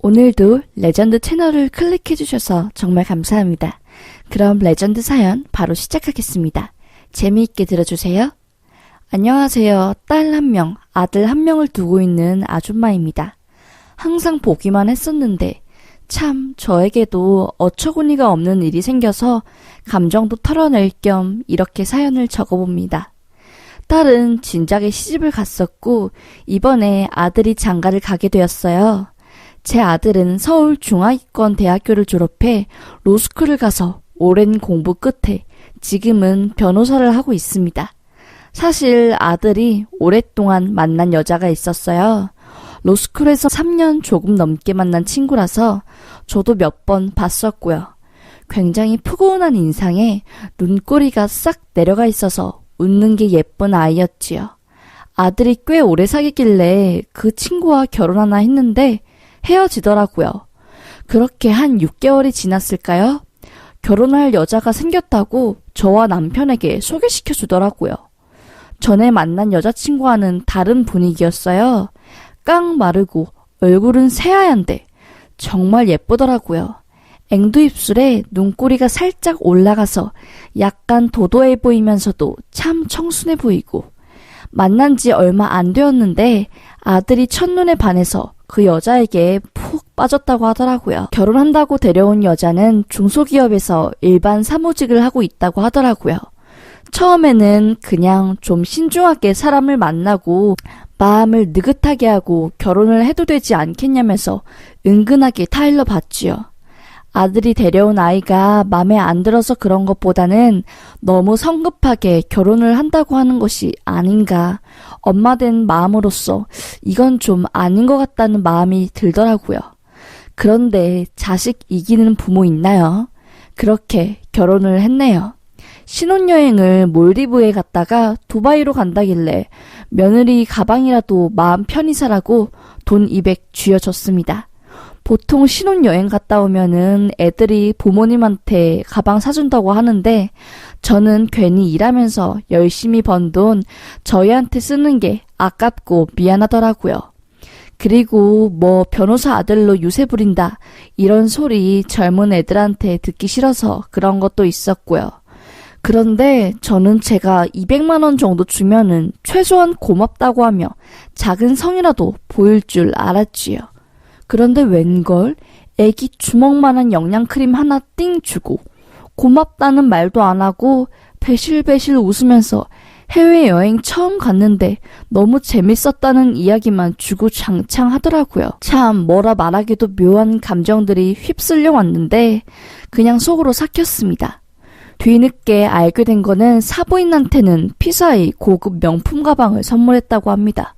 오늘도 레전드 채널을 클릭해주셔서 정말 감사합니다. 그럼 레전드 사연 바로 시작하겠습니다. 재미있게 들어주세요. 안녕하세요. 딸 1명, 아들 1명을 두고 있는 아줌마입니다. 항상 보기만 했었는데 참 저에게도 어처구니가 없는 일이 생겨서 감정도 털어낼 겸 이렇게 사연을 적어봅니다. 딸은 진작에 시집을 갔었고 이번에 아들이 장가를 가게 되었어요. 제 아들은 서울 중화이권 대학교를 졸업해 로스쿨을 가서 오랜 공부 끝에 지금은 변호사를 하고 있습니다. 사실 아들이 오랫동안 만난 여자가 있었어요. 로스쿨에서 3년 조금 넘게 만난 친구라서 저도 몇 번 봤었고요. 굉장히 푸근한 인상에 눈꼬리가 싹 내려가 있어서 웃는 게 예쁜 아이였지요. 아들이 꽤 오래 사귀길래 그 친구와 결혼하나 했는데 헤어지더라고요. 그렇게 한 6개월이 지났을까요? 결혼할 여자가 생겼다고 저와 남편에게 소개시켜 주더라고요. 전에 만난 여자친구와는 다른 분위기였어요. 깡 마르고 얼굴은 새하얀데 정말 예쁘더라고요. 앵두입술에 눈꼬리가 살짝 올라가서 약간 도도해 보이면서도 참 청순해 보이고 만난 지 얼마 안 되었는데 아들이 첫눈에 반해서 그 여자에게 푹 빠졌다고 하더라고요. 결혼한다고 데려온 여자는 중소기업에서 일반 사무직을 하고 있다고 하더라고요. 처음에는 그냥 좀 신중하게 사람을 만나고 마음을 느긋하게 하고 결혼을 해도 되지 않겠냐면서 은근하게 타일러 봤지요. 아들이 데려온 아이가 마음에 안 들어서 그런 것보다는 너무 성급하게 결혼을 한다고 하는 것이 아닌가. 엄마 된 마음으로서 이건 좀 아닌 것 같다는 마음이 들더라고요. 그런데 자식 이기는 부모 있나요? 그렇게 결혼을 했네요. 신혼여행을 몰디브에 갔다가 두바이로 간다길래 며느리 가방이라도 마음 편히 사라고 돈 200 쥐어줬습니다. 보통 신혼여행 갔다 오면은 애들이 부모님한테 가방 사준다고 하는데 저는 괜히 일하면서 열심히 번 돈 저희한테 쓰는 게 아깝고 미안하더라고요. 그리고 뭐 변호사 아들로 유세 부린다 이런 소리 젊은 애들한테 듣기 싫어서 그런 것도 있었고요. 그런데 저는 제가 200만 원 정도 주면은 최소한 고맙다고 하며 작은 성이라도 보일 줄 알았지요. 그런데 웬걸 애기 주먹만한 영양크림 하나 띵 주고 고맙다는 말도 안 하고 배실배실 웃으면서 해외여행 처음 갔는데 너무 재밌었다는 이야기만 주구장창 하더라고요. 참 뭐라 말하기도 묘한 감정들이 휩쓸려 왔는데 그냥 속으로 삭혔습니다. 뒤늦게 알게 된 거는 사부인한테는 피사의 고급 명품 가방을 선물했다고 합니다.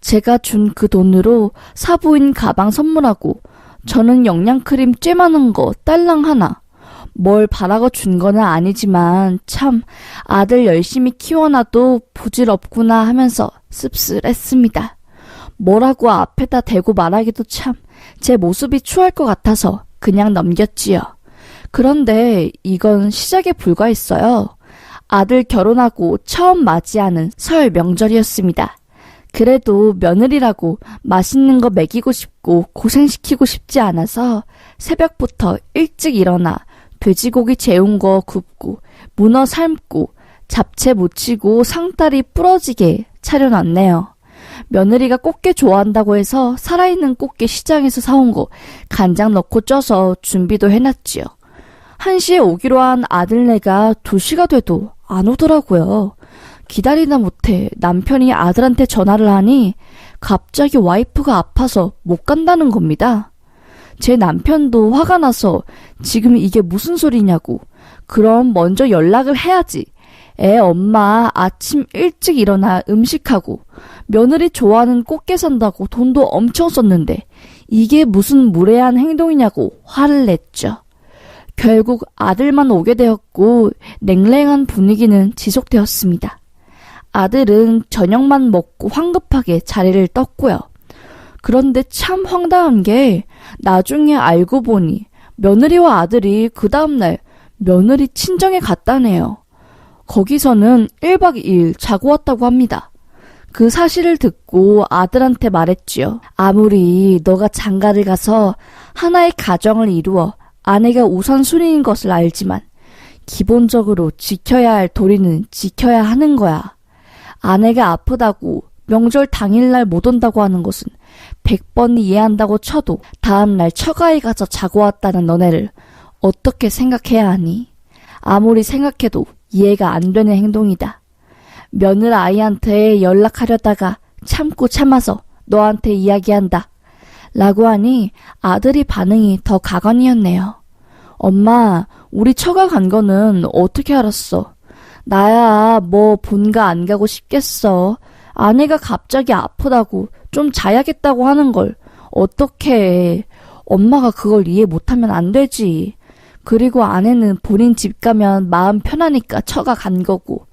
제가 준 그 돈으로 사부인 가방 선물하고 저는 영양크림 쬐 많은 거 딸랑 하나. 뭘 바라고 준 거는 아니지만 참 아들 열심히 키워놔도 부질없구나 하면서 씁쓸했습니다. 뭐라고 앞에다 대고 말하기도 참 제 모습이 추할 것 같아서 그냥 넘겼지요. 그런데 이건 시작에 불과했어요. 아들 결혼하고 처음 맞이하는 설 명절이었습니다. 그래도 며느리라고 맛있는 거 먹이고 싶고 고생시키고 싶지 않아서 새벽부터 일찍 일어나 돼지고기 재운 거 굽고 문어 삶고 잡채 무치고 상다리 부러지게 차려놨네요. 며느리가 꽃게 좋아한다고 해서 살아있는 꽃게 시장에서 사온 거 간장 넣고 쪄서 준비도 해놨지요. 1시에 오기로 한 아들네가 2시가 돼도 안 오더라고요. 기다리다 못해 남편이 아들한테 전화를 하니 갑자기 와이프가 아파서 못 간다는 겁니다. 제 남편도 화가 나서 지금 이게 무슨 소리냐고. 그럼 먼저 연락을 해야지. 애 엄마 아침 일찍 일어나 음식하고 며느리 좋아하는 꽃게 산다고 돈도 엄청 썼는데 이게 무슨 무례한 행동이냐고 화를 냈죠. 결국 아들만 오게 되었고 냉랭한 분위기는 지속되었습니다. 아들은 저녁만 먹고 황급하게 자리를 떴고요. 그런데 참 황당한 게 나중에 알고 보니 며느리와 아들이 그 다음날 며느리 친정에 갔다네요. 거기서는 1박 2일 자고 왔다고 합니다. 그 사실을 듣고 아들한테 말했지요. 아무리 너가 장가를 가서 하나의 가정을 이루어 아내가 우선순위인 것을 알지만 기본적으로 지켜야 할 도리는 지켜야 하는 거야. 아내가 아프다고 명절 당일날 못 온다고 하는 것은 100번 이해한다고 쳐도 다음날 처가에 가서 자고 왔다는 너네를 어떻게 생각해야 하니? 아무리 생각해도 이해가 안 되는 행동이다. 며느라이한테 연락하려다가 참고 참아서 너한테 이야기한다. 라고 하니 아들이 반응이 더 가관이었네요. 엄마, 우리 처가 간 거는 어떻게 알았어? 나야 뭐 본가 안 가고 싶겠어. 아내가 갑자기 아프다고 좀 자야겠다고 하는 걸 어떻게 해. 엄마가 그걸 이해 못하면 안 되지. 그리고 아내는 본인 집 가면 마음 편하니까 처가 간 거고.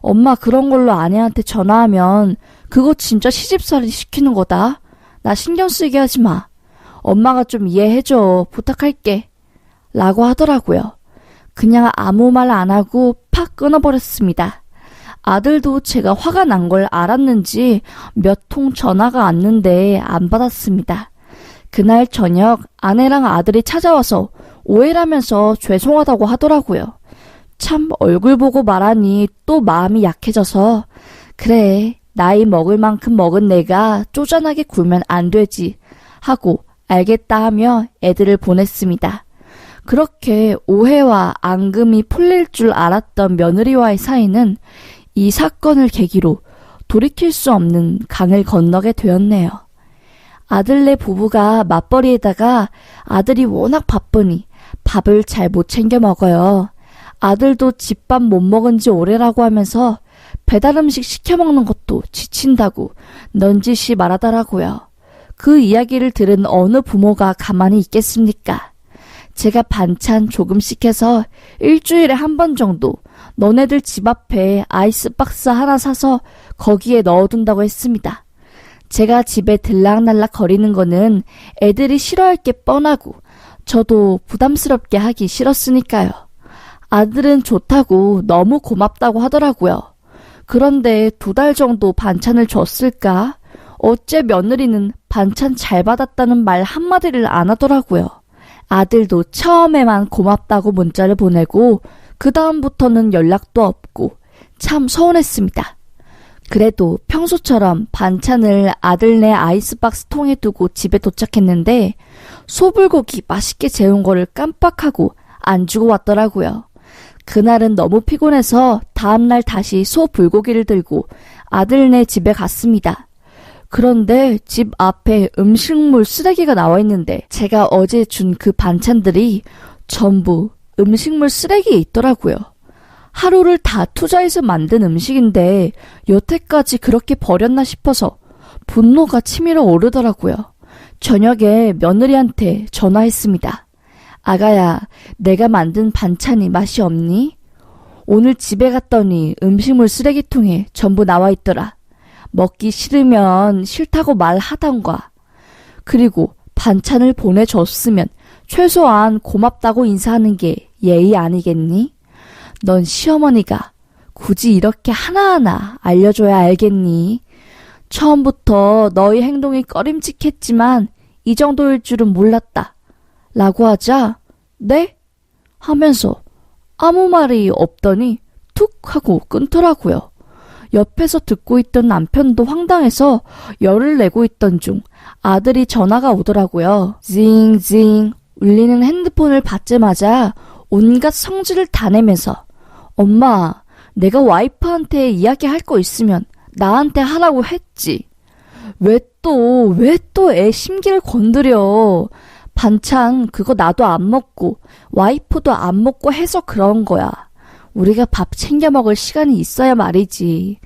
엄마 그런 걸로 아내한테 전화하면 그거 진짜 시집살이 시키는 거다. 나 신경 쓰게 하지 마. 엄마가 좀 이해해줘. 부탁할게. 라고 하더라고요. 그냥 아무 말 안 하고 팍 끊어버렸습니다. 아들도 제가 화가 난 걸 알았는지 몇 통 전화가 왔는데 안 받았습니다. 그날 저녁 아내랑 아들이 찾아와서 오해라면서 죄송하다고 하더라고요. 참 얼굴 보고 말하니 또 마음이 약해져서 그래 나이 먹을 만큼 먹은 내가 쪼잔하게 굴면 안 되지 하고 알겠다 하며 애들을 보냈습니다. 그렇게 오해와 앙금이 풀릴 줄 알았던 며느리와의 사이는 이 사건을 계기로 돌이킬 수 없는 강을 건너게 되었네요. 아들네 부부가 맞벌이에다가 아들이 워낙 바쁘니 밥을 잘 못 챙겨 먹어요. 아들도 집밥 못 먹은 지 오래라고 하면서 배달 음식 시켜 먹는 것도 지친다고 넌지시 말하더라고요. 그 이야기를 들은 어느 부모가 가만히 있겠습니까? 제가 반찬 조금씩 해서 일주일에 한 번 정도 너네들 집 앞에 아이스박스 하나 사서 거기에 넣어둔다고 했습니다. 제가 집에 들락날락 거리는 거는 애들이 싫어할 게 뻔하고 저도 부담스럽게 하기 싫었으니까요. 아들은 좋다고 너무 고맙다고 하더라고요. 그런데 2달 정도 반찬을 줬을까? 어째 며느리는 반찬 잘 받았다는 말 한마디를 안 하더라고요. 아들도 처음에만 고맙다고 문자를 보내고 그 다음부터는 연락도 없고 참 서운했습니다. 그래도 평소처럼 반찬을 아들네 아이스박스 통에 두고 집에 도착했는데 소불고기 맛있게 재운 거를 깜빡하고 안 주고 왔더라고요. 그날은 너무 피곤해서 다음날 다시 소불고기를 들고 아들네 집에 갔습니다. 그런데 집 앞에 음식물 쓰레기가 나와 있는데 제가 어제 준 그 반찬들이 전부 음식물 쓰레기에 있더라고요. 하루를 다 투자해서 만든 음식인데 여태까지 그렇게 버렸나 싶어서 분노가 치밀어 오르더라고요. 저녁에 며느리한테 전화했습니다. 아가야, 내가 만든 반찬이 맛이 없니? 오늘 집에 갔더니 음식물 쓰레기통에 전부 나와 있더라. 먹기 싫으면 싫다고 말하던가. 그리고 반찬을 보내줬으면 최소한 고맙다고 인사하는 게 예의 아니겠니? 넌 시어머니가 굳이 이렇게 하나하나 알려줘야 알겠니? 처음부터 너희 행동이 꺼림칙했지만 이 정도일 줄은 몰랐다. 라고 하자 네? 하면서 아무 말이 없더니 툭 하고 끊더라고요. 옆에서 듣고 있던 남편도 황당해서 열을 내고 있던 중 아들이 전화가 오더라고요. 징징 울리는 핸드폰을 받자마자 온갖 성질을 다 내면서 엄마, 내가 와이프한테 이야기할 거 있으면 나한테 하라고 했지. 왜 또 애 심기를 건드려. 반찬 그거 나도 안 먹고 와이프도 안 먹고 해서 그런 거야. 우리가 밥 챙겨 먹을 시간이 있어야 말이지.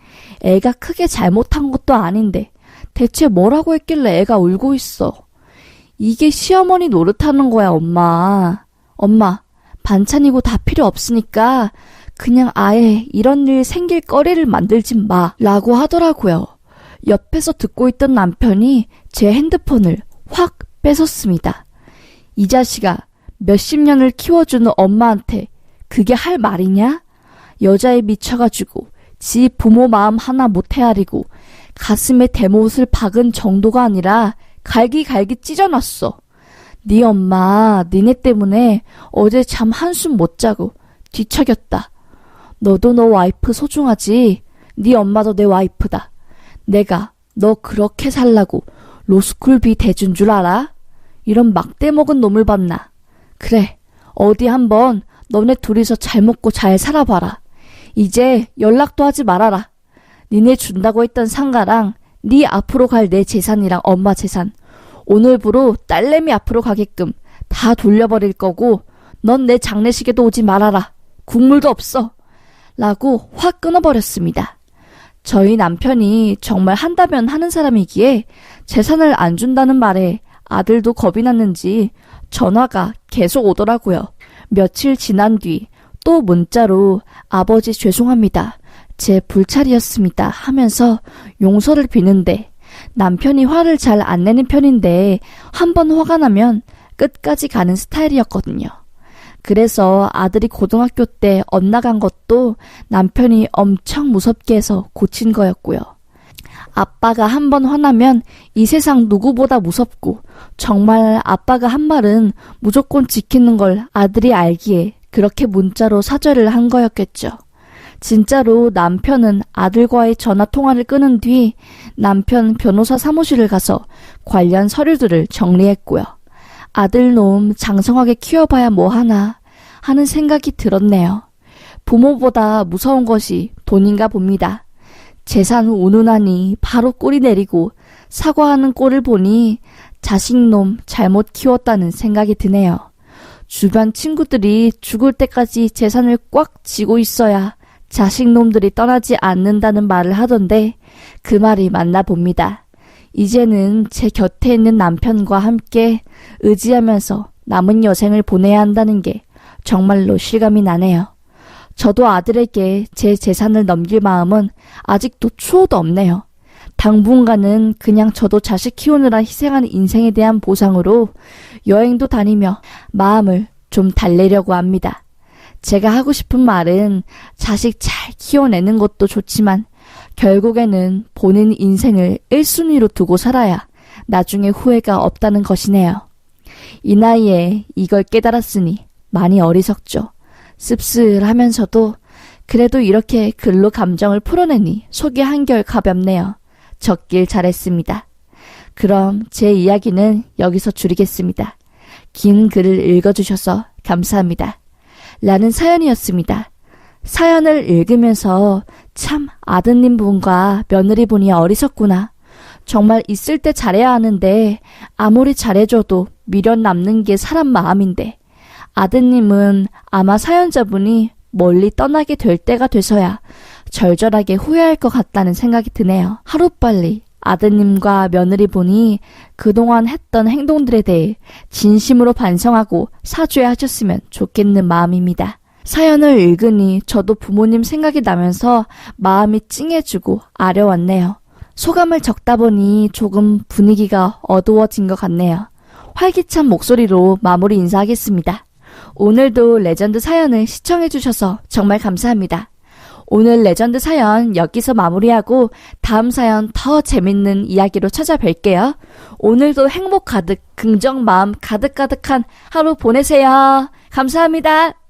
애가 크게 잘못한 것도 아닌데 대체 뭐라고 했길래 애가 울고 있어. 이게 시어머니 노릇하는 거야, 엄마. 엄마, 반찬이고 다 필요 없으니까 그냥 아예 이런 일 생길 거리를 만들지 마 라고 하더라고요. 옆에서 듣고 있던 남편이 제 핸드폰을 확 뺏었습니다. 이 자식아, 몇십 년을 키워주는 엄마한테 그게 할 말이냐? 여자에 미쳐가지고 지 부모 마음 하나 못 헤아리고 가슴에 대못을 박은 정도가 아니라 갈기갈기 찢어놨어. 네 엄마 니네 때문에 어제 잠 한숨 못 자고 뒤척였다. 너도 너 와이프 소중하지? 네 엄마도 내 와이프다. 내가 너 그렇게 살라고 로스쿨비 대준 줄 알아? 이런 막대 먹은 놈을 봤나? 그래, 어디 한번 너네 둘이서 잘 먹고 잘 살아봐라. 이제 연락도 하지 말아라. 니네 준다고 했던 상가랑 네 앞으로 갈 내 재산이랑 엄마 재산 오늘부로 딸내미 앞으로 가게끔 다 돌려버릴 거고 넌 내 장례식에도 오지 말아라. 국물도 없어. 라고 확 끊어버렸습니다. 저희 남편이 정말 한다면 하는 사람이기에 재산을 안 준다는 말에 아들도 겁이 났는지 전화가 계속 오더라고요. 며칠 지난 뒤 또 문자로 아버지 죄송합니다. 제 불찰이었습니다 하면서 용서를 비는데 남편이 화를 잘 안 내는 편인데 한번 화가 나면 끝까지 가는 스타일이었거든요. 그래서 아들이 고등학교 때 엇나간 것도 남편이 엄청 무섭게 해서 고친 거였고요. 아빠가 한번 화나면 이 세상 누구보다 무섭고 정말 아빠가 한 말은 무조건 지키는 걸 아들이 알기에 그렇게 문자로 사죄를 한 거였겠죠. 진짜로 남편은 아들과의 전화통화를 끊은 뒤 남편 변호사 사무실을 가서 관련 서류들을 정리했고요. 아들 놈 장성하게 키워봐야 뭐하나 하는 생각이 들었네요. 부모보다 무서운 것이 돈인가 봅니다. 재산 운운하니 바로 꼬리 내리고 사과하는 꼴을 보니 자식놈 잘못 키웠다는 생각이 드네요. 주변 친구들이 죽을 때까지 재산을 꽉 쥐고 있어야 자식놈들이 떠나지 않는다는 말을 하던데 그 말이 맞나 봅니다. 이제는 제 곁에 있는 남편과 함께 의지하면서 남은 여생을 보내야 한다는 게 정말로 실감이 나네요. 저도 아들에게 제 재산을 넘길 마음은 아직도 추호도 없네요. 당분간은 그냥 저도 자식 키우느라 희생한 인생에 대한 보상으로 여행도 다니며 마음을 좀 달래려고 합니다. 제가 하고 싶은 말은 자식 잘 키워내는 것도 좋지만 결국에는 본인 인생을 1순위로 두고 살아야 나중에 후회가 없다는 것이네요. 이 나이에 이걸 깨달았으니 많이 어리석죠. 씁쓸하면서도 그래도 이렇게 글로 감정을 풀어내니 속이 한결 가볍네요. 적길 잘했습니다. 그럼 제 이야기는 여기서 줄이겠습니다. 긴 글을 읽어주셔서 감사합니다. 라는 사연이었습니다. 사연을 읽으면서 참 아드님 분과 며느리 분이 어리석구나. 정말 있을 때 잘해야 하는데 아무리 잘해줘도 미련 남는 게 사람 마음인데 아드님은 아마 사연자분이 멀리 떠나게 될 때가 돼서야 절절하게 후회할 것 같다는 생각이 드네요. 하루빨리 아드님과 며느리 분이 그동안 했던 행동들에 대해 진심으로 반성하고 사죄하셨으면 좋겠는 마음입니다. 사연을 읽으니 저도 부모님 생각이 나면서 마음이 찡해지고 아려왔네요. 소감을 적다 보니 조금 분위기가 어두워진 것 같네요. 활기찬 목소리로 마무리 인사하겠습니다. 오늘도 레전드 사연을 시청해주셔서 정말 감사합니다. 오늘 레전드 사연 여기서 마무리하고 다음 사연 더 재밌는 이야기로 찾아뵐게요. 오늘도 행복 가득, 긍정 마음 가득가득한 하루 보내세요. 감사합니다.